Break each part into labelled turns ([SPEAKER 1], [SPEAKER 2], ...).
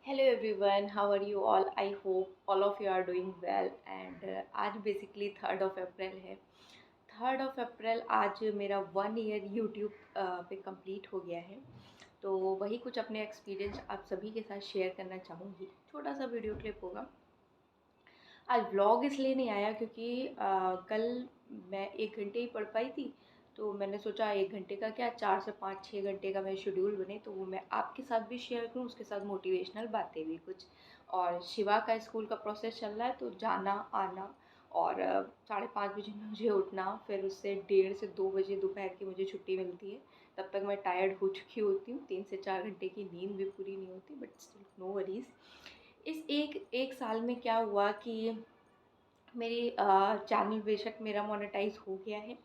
[SPEAKER 1] Hello everyone, how are you all? I hope all of you are doing well and आज basically 3rd of April है। 3rd of April आज मेरा 1 year YouTube पे complete हो गया है। तो वही कुछ अपने एक्सपीरियंस आप सभी के साथ शेयर करना चाहूँगी। छोटा सा वीडियो क्लिप होगा। आज व्लॉग इसलिए नहीं आया क्योंकि कल मैं 1 घंटे ही पढ़ पाई थी। तो मैंने सोचा 1 घंटे का क्या 4 से 5 6 घंटे का मैं शेड्यूल बने तो वो मैं आपके साथ भी शेयर करूँ, उसके साथ मोटिवेशनल बातें भी कुछ। और शिवा का स्कूल का प्रोसेस चल रहा है तो जाना आना और 5:30 बजे मुझे उठना, फिर उससे 1:30 से 2 बजे दोपहर की मुझे छुट्टी मिलती है। तब तक मैं टायर्ड हो चुकी होती हूँ, 3 से 4 घंटे की नींद भी पूरी नहीं होती, बट स्टिल नो वरीज। इस एक एक साल में क्या हुआ कि मेरी चैनल बेशक मेरा मोनेटाइज हो गया है,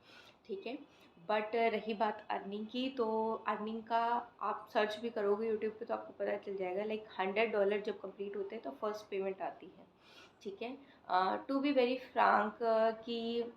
[SPEAKER 1] ठीक है। बट रही बात अर्निंग की, तो अर्निंग का आप सर्च भी करोगे यूट्यूब पे तो आपको पता चल जाएगा। लाइक $100 जब कंप्लीट होते हैं तो फर्स्ट पेमेंट आती है, ठीक है। टू बी वेरी फ्रैंक कि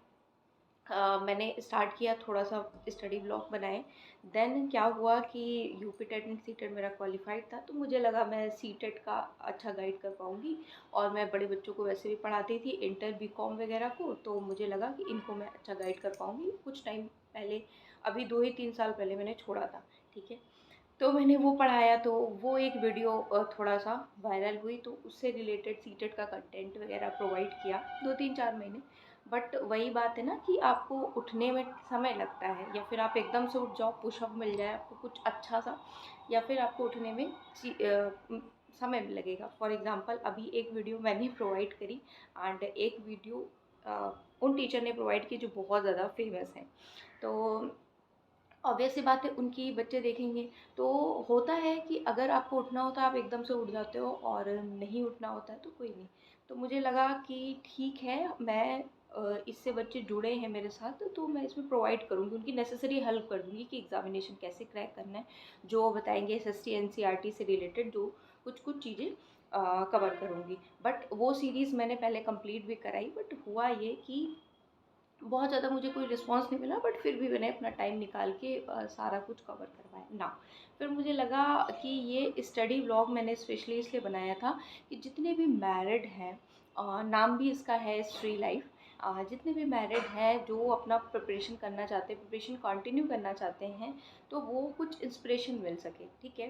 [SPEAKER 1] मैंने स्टार्ट किया थोड़ा सा स्टडी ब्लॉग बनाए। देन क्या हुआ कि UP TET and C TET मेरा क्वालिफाइड था, तो मुझे लगा मैं सी टेट का अच्छा गाइड कर पाऊँगी। और मैं बड़े बच्चों को वैसे भी पढ़ाती थी, इंटर बी कॉम वगैरह को, तो मुझे लगा कि इनको मैं अच्छा गाइड कर पाऊँगी। कुछ टाइम पहले, अभी 2 ही 3 साल पहले मैंने छोड़ा था, ठीक है। तो मैंने वो पढ़ाया, तो वो एक वीडियो थोड़ा सा वायरल हुई, तो उससे रिलेटेड सीटेट का कंटेंट वगैरह प्रोवाइड किया 2 3 4 महीने। बट वही बात है ना कि आपको उठने में समय लगता है, या फिर आप एकदम से उठ जाओ, पुशअप मिल जाए आपको कुछ अच्छा सा, या फिर आपको उठने में समय लगेगा। फॉर एग्ज़ाम्पल अभी एक वीडियो मैंने प्रोवाइड करी एंड एक वीडियो उन टीचर ने प्रोवाइड की जो बहुत ज़्यादा फेमस हैं। तो ऑब्वियस सी बात है उनकी बच्चे देखेंगे। तो होता है कि अगर आपको उठना होता है आप एकदम से उठ जाते हो, और नहीं उठना होता है तो कोई नहीं। तो मुझे लगा कि ठीक है, मैं इससे बच्चे जुड़े हैं मेरे साथ तो मैं इसमें प्रोवाइड करूँगी, उनकी नेसेसरी हेल्प कर दूँगी कि एग्ज़ामिनेशन कैसे क्रैक करना है। जो बताएंगे एसएसटी एनसीईआरटी से रिलेटेड जो कुछ कुछ चीज़ें कवर करूँगी। बट वो सीरीज़ मैंने पहले कंप्लीट भी कराई, बट हुआ ये कि बहुत ज़्यादा मुझे कोई रिस्पॉन्स नहीं मिला, बट फिर भी मैंने अपना टाइम निकाल के सारा कुछ कवर करवाया ना। फिर मुझे लगा कि ये स्टडी व्लॉग मैंने स्पेशली इसलिए बनाया था कि जितने भी मैरिड हैं, नाम भी इसका है श्री लाइफ, जितने भी मैरिड हैं जो अपना प्रिपरेशन करना चाहते हैं, प्रिपरेशन कंटिन्यू करना चाहते हैं, तो वो कुछ इंस्पिरेशन मिल सके, ठीक है।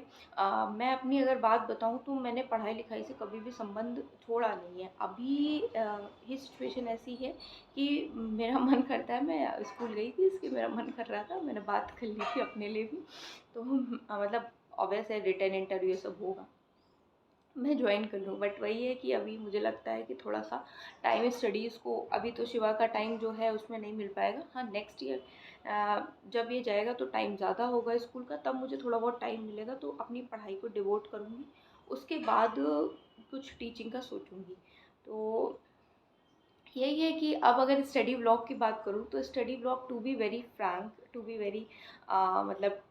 [SPEAKER 1] मैं अपनी अगर बात बताऊं तो मैंने पढ़ाई लिखाई से कभी भी संबंध छोड़ा नहीं है। अभी ही सिचुएशन ऐसी है कि मेरा मन करता है, मैं स्कूल गई थी इसलिए मेरा मन कर रहा था, मैंने बात कर ली थी अपने लिए भी। तो मतलब ऑब्वियस है रिटर्न इंटरव्यू सब होगा, मैं ज्वाइन कर लूँ। बट वही है कि अभी मुझे लगता है कि थोड़ा सा टाइम स्टडीज़ को, अभी तो शिवा का टाइम जो है उसमें नहीं मिल पाएगा। हाँ, नेक्स्ट ईयर जब ये जाएगा तो टाइम ज़्यादा होगा स्कूल का, तब मुझे थोड़ा बहुत टाइम मिलेगा तो अपनी पढ़ाई को डिवोट करूँगी। उसके बाद कुछ टीचिंग का सोचूँगी। तो यही है कि अब अगर स्टडी ब्लॉग की बात करूँ तो study blog to be very frank, to be very मतलब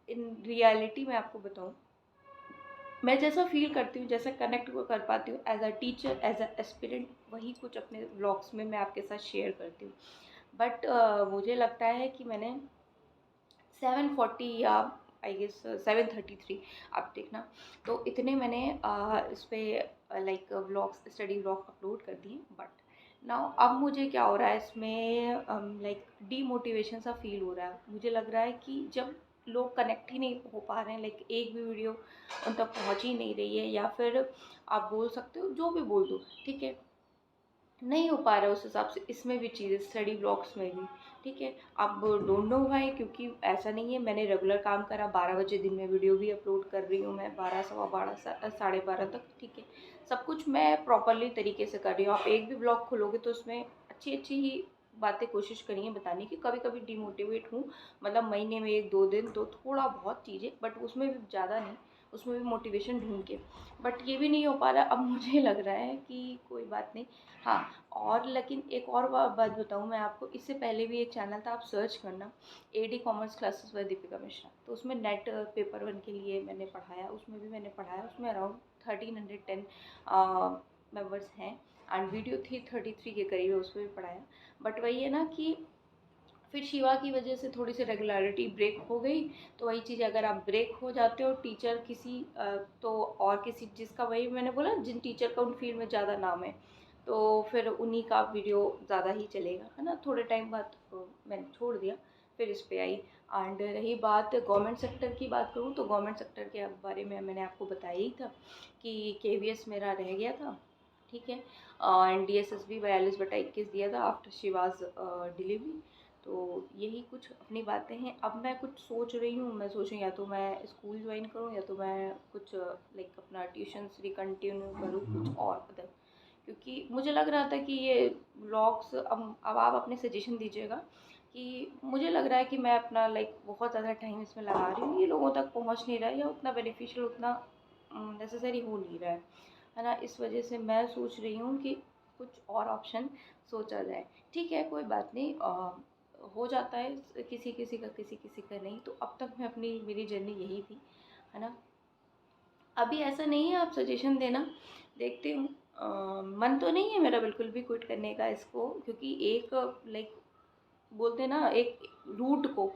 [SPEAKER 1] इन रियलिटी मैं आपको बताऊँ, मैं जैसा फील करती हूँ, जैसा कनेक्ट कर पाती हूँ as a teacher, as a aspirant, वही कुछ अपने ब्लॉग्स में मैं आपके साथ शेयर करती हूँ। बट मुझे लगता है कि मैंने 740 या आई गेस 733, आप देखना, तो इतने मैंने इस पर like vlogs, study vlog upload कर दिए। बट नाउ अब मुझे क्या हो रहा है इसमें, लाइक डीमोटिवेशन सा फील हो रहा है। मुझे लग रहा है कि जब लोग कनेक्ट ही नहीं हो पा रहे हैं, लाइक एक भी वीडियो उन तक पहुंच ही नहीं रही है, या फिर आप बोल सकते हो जो भी बोल दो, ठीक है, नहीं हो पा रहा है उस हिसाब से इसमें भी चीज़ें, स्टडी ब्लॉग्स में भी, ठीक है। अब डोंट नो वाई, क्योंकि ऐसा नहीं है, मैंने रेगुलर काम करा, 12 बजे दिन में वीडियो भी अपलोड कर रही हूँ मैं, 12 सवा 12 12:30 तक, ठीक है। सब कुछ मैं प्रॉपरली तरीके से कर रही हूँ। आप एक भी ब्लॉग खोलोगे तो उसमें अच्छी अच्छी ही बातें कोशिश करिए बताने की। कभी कभी डिमोटिवेट हूँ, मतलब महीने में 1 2 दिन तो थोड़ा बहुत चीज़ें, बट उसमें भी ज़्यादा नहीं, उसमें भी मोटिवेशन ढूंढ के। बट ये भी नहीं हो पा रहा। अब मुझे लग रहा है कि कोई बात नहीं। हाँ, और लेकिन एक और बात बताऊँ मैं आपको, इससे पहले भी एक चैनल था, आप सर्च करना, AD commerce classes by Deepika Mishra. तो उसमें नेट पेपर 1 के लिए मैंने पढ़ाया, उसमें भी मैंने पढ़ाया, उसमें अराउंड 1310 मेंबर्स हैं, एंड वीडियो थी 33 के करीब है, उसमें भी पढ़ाया। बट वही है ना कि फिर शिवा की वजह से थोड़ी सी रेगुलरिटी ब्रेक हो गई। तो वही चीज़, अगर आप ब्रेक हो जाते हो टीचर किसी तो और किसी जिसका, वही मैंने बोला, जिन टीचर का उन फील्ड में ज़्यादा नाम है, तो फिर उन्हीं का वीडियो ज़्यादा ही चलेगा, है ना। थोड़े टाइम बाद मैंने छोड़ दिया, फिर इस पे आई। एंड रही बात गवर्नमेंट सेक्टर की, बात करूँ तो गवर्नमेंट सेक्टर के बारे में मैंने आपको बताया ही था कि केवीएस मेरा रह गया था, ठीक है। एंड DSSB 42/21 दिया था आफ्टर शिवाज डिलीवरी। तो यही कुछ अपनी बातें हैं। अब मैं कुछ सोच रही हूँ, मैं सोच रही हूँ या तो मैं स्कूल ज्वाइन करूँ या तो मैं कुछ लाइक अपना ट्यूशन्स रिकंटिन्यू करूँ कुछ और अदर, क्योंकि मुझे लग रहा था कि ये व्लॉग्स, अब आप अपने सजेशन दीजिएगा कि मुझे लग रहा है कि मैं अपना लाइक बहुत ज़्यादा टाइम इसमें लगा रही हूँ, ये लोगों तक पहुँच नहीं रहा है या उतना बेनिफिशियल, उतना नेसेसरी हो नहीं रहा है ना। इस वजह से मैं सोच रही हूँ कि कुछ और ऑप्शन सोचा जाए। ठीक है, कोई बात नहीं, हो जाता है किसी किसी का, किसी किसी का नहीं। तो अब तक मैं अपनी मेरी जर्नी यही थी, है ना। अभी ऐसा नहीं है, आप सजेशन देना, देखती हूँ। मन तो नहीं है मेरा बिल्कुल भी क्विट करने का इसको, क्योंकि एक लाइक बोलते ना, एक रूट को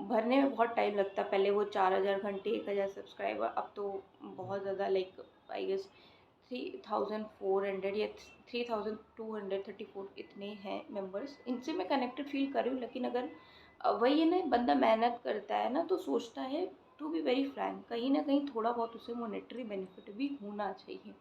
[SPEAKER 1] भरने में बहुत टाइम लगता है। पहले वो 4000 घंटे, 1000 सब्सक्राइबर, अब तो बहुत ज़्यादा लाइक आई गेस 3400 या 3234 इतने हैं मेंबर्स। इनसे मैं कनेक्टेड फील कर रही हूँ, लेकिन अगर वही है ना, बंदा मेहनत करता है ना तो सोचता है, टू बी वेरी फ्रैंक, कहीं ना कहीं थोड़ा बहुत उसे मॉनेटरी बेनिफिट भी होना चाहिए।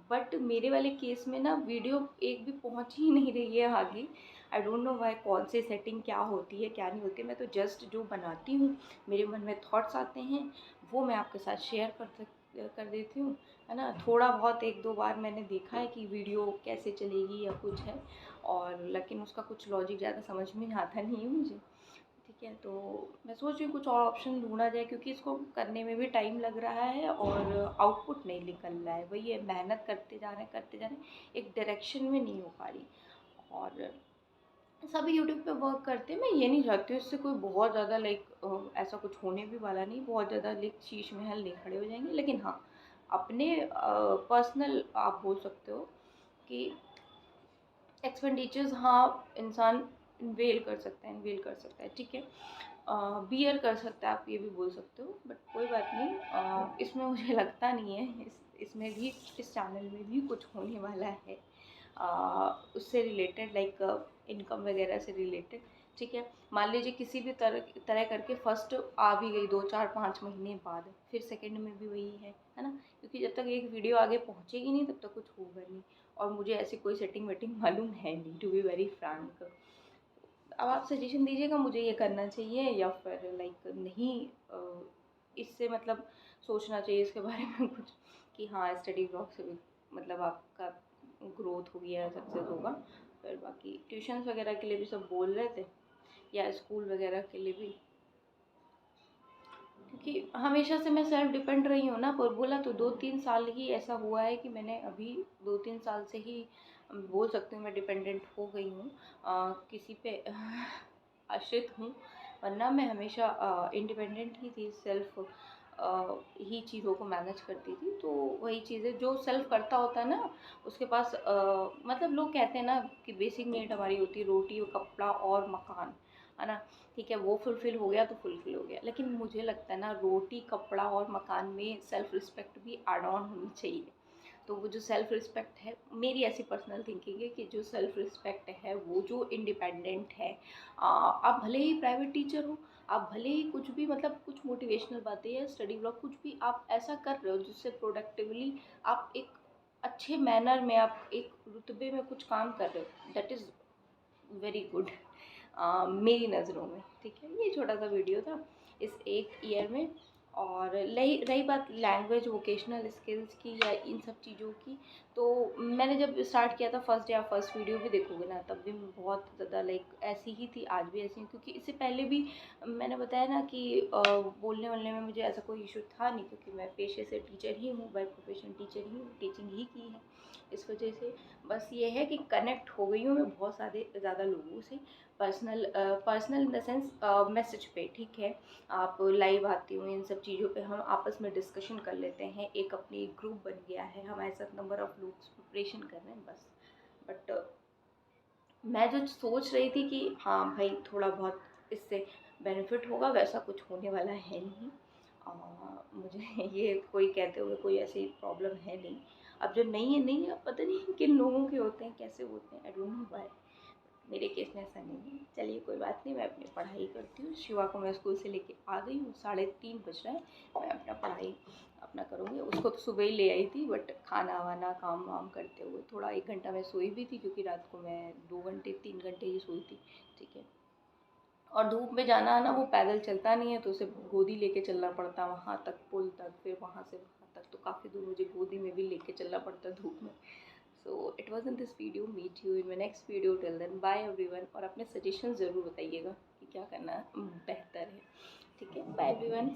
[SPEAKER 1] बट मेरे वाले केस में ना वीडियो एक भी पहुंच ही नहीं रही है आगे। आई डोंट नो वाई, कौन सी सेटिंग क्या होती है क्या नहीं होती है। मैं तो जस्ट जो बनाती हूँ, मेरे मन में थॉट्स आते हैं, वो मैं आपके साथ शेयर कर देती हूँ, है ना। थोड़ा बहुत एक दो बार मैंने देखा है कि वीडियो कैसे चलेगी या कुछ है, और लेकिन उसका कुछ लॉजिक ज़्यादा समझ में आता नहीं है मुझे, ठीक है। तो मैं सोच रही हूँ कुछ और ऑप्शन ढूंढा जाए, क्योंकि इसको करने में भी टाइम लग रहा है और आउटपुट नहीं निकल रहा है। वही है, मेहनत करते जा रहे हैं, एक डायरेक्शन में नहीं हो पा रही। और सभी यूट्यूब पे वर्क करते हैं, मैं ये नहीं चाहती हूँ इससे कोई बहुत ज़्यादा लाइक ऐसा कुछ होने भी वाला नहीं, बहुत ज़्यादा लाइक शीश महल नहीं खड़े हो जाएंगे। लेकिन हाँ, अपने पर्सनल आप बोल सकते हो कि एक्सपेंडिचर्स, हाँ, इंसान इन्वेल कर सकता है, ठीक है। बियर कर सकता है, आप ये भी बोल सकते हो, बट कोई बात नहीं। इसमें मुझे लगता नहीं है इसमें भी, इस चैनल में भी कुछ होने वाला है उससे रिलेटेड, लाइक इनकम वगैरह से रिलेटेड, ठीक है। मान लीजिए किसी भी तरह करके फर्स्ट आ भी गई 2 4 5 महीने बाद, फिर सेकंड में भी वही है ना। क्योंकि जब तक एक वीडियो आगे पहुंचेगी नहीं तब तक कुछ होगा नहीं, और मुझे ऐसी कोई सेटिंग वेटिंग मालूम है नहीं, टू बी वेरी फ्रैंक। अब आप सजेशन दीजिएगा, मुझे ये करना चाहिए या फिर लाइक नहीं, इससे मतलब सोचना चाहिए इसके बारे में कुछ, कि हाँ स्टडी ब्लॉग से भी मतलब आपका ग्रोथ होगी या सक्सेस होगा। फिर बाकी ट्यूशन्स वगैरह के लिए भी सब बोल रहे थे, या स्कूल वगैरह के लिए भी, क्योंकि हमेशा से मैं सेल्फ डिपेंड रही हूँ ना। पर बोला तो 2 3 साल ही ऐसा हुआ है कि मैंने अभी 2 3 साल से ही बोल सकती हूँ मैं डिपेंडेंट हो गई हूँ, किसी पे आश्रित हूँ। वरना मैं हमेशा इंडिपेंडेंट ही थी, सेल्फ ही चीज़ों को मैनेज करती थी। तो वही चीज़ें जो सेल्फ करता होता है ना, उसके पास मतलब लोग कहते हैं ना कि बेसिक नीड हमारी होती है रोटी और कपड़ा और मकान, है ना। ठीक है, वो फुलफ़िल हो गया तो फुलफ़िल हो गया, लेकिन मुझे लगता है ना, रोटी कपड़ा और मकान में सेल्फ़ रिस्पेक्ट भी ऐड ऑन होनी चाहिए। तो वो जो सेल्फ़ रिस्पेक्ट है, मेरी ऐसी पर्सनल थिंकिंग है कि जो सेल्फ़ रिस्पेक्ट है, वो जो इंडिपेंडेंट है, आप भले ही प्राइवेट टीचर हो, आप भले ही कुछ भी मतलब कुछ मोटिवेशनल बातें या स्टडी ब्लॉग कुछ भी आप ऐसा कर रहे हो जिससे प्रोडक्टिवली आप एक अच्छे मैनर में, आप एक रुतबे में कुछ काम कर रहे हो, दैट इज़ वेरी गुड मेरी नज़रों में, ठीक है। ये छोटा सा वीडियो था इस एक ईयर में। और रही बात लैंग्वेज वोकेशनल स्किल्स की या इन सब चीज़ों की, तो मैंने जब स्टार्ट किया था फर्स्ट डे, आप फर्स्ट वीडियो भी देखोगे ना, तब भी मैं बहुत ज़्यादा लाइक ऐसी ही थी, आज भी ऐसी हूँ। क्योंकि इससे पहले भी मैंने बताया ना कि बोलने वलने में मुझे ऐसा कोई इशू था नहीं, क्योंकि मैं पेशे से टीचर ही हूँ, बाय प्रोफेशन टीचर ही हूँ, टीचिंग ही की है। इस वजह से बस ये है कि कनेक्ट हो गई हूँ मैं बहुत सारे ज़्यादा लोगों से, personal in the sense message पे, ठीक है। आप लाइव आती हूँ, इन सब चीज़ों पे हम आपस में डिस्कशन कर लेते हैं, एक अपनी ग्रुप बन गया है, हमारे साथ नंबर ऑफ़ लोग प्रिपरेशन कर रहे हैं बस। बट मैं जो सोच रही थी कि हाँ भाई थोड़ा बहुत इससे बेनिफिट होगा, वैसा कुछ होने वाला है नहीं। मुझे ये कोई कहते हुए कोई ऐसी प्रॉब्लम है नहीं। अब जो नहीं है नहीं है, अब पता नहीं किन लोगों के होते हैं, कैसे होते हैं, आई डोंट नो व्हाई। मेरे केस में ऐसा नहीं है। चलिए कोई बात नहीं, मैं अपनी पढ़ाई करती हूँ। शिवा को मैं स्कूल से लेके आ गई हूँ, 3:30 बज रहा है। मैं अपना पढ़ाई अपना करूँगी। उसको तो सुबह ही ले आई थी, बट खाना वाना काम वाम करते हुए थोड़ा 1 घंटा मैं सोई भी थी, क्योंकि रात को मैं 2 घंटे 3 घंटे ही सोई थी। ठीक है। और धूप में जाना है ना, वो पैदल चलता नहीं है, तो उसे गोदी लेके चलना पड़ता है वहाँ तक, पुल तक, फिर वहाँ से वहाँ तक, तो काफ़ी दूर मुझे गोदी में भी लेके चलना पड़ता है धूप में। So it was in this video, meet you in my next video, till then bye everyone. और अपने सजेशन ज़रूर बताइएगा कि क्या करना बेहतर है। ठीक है, बाय एवरीवन।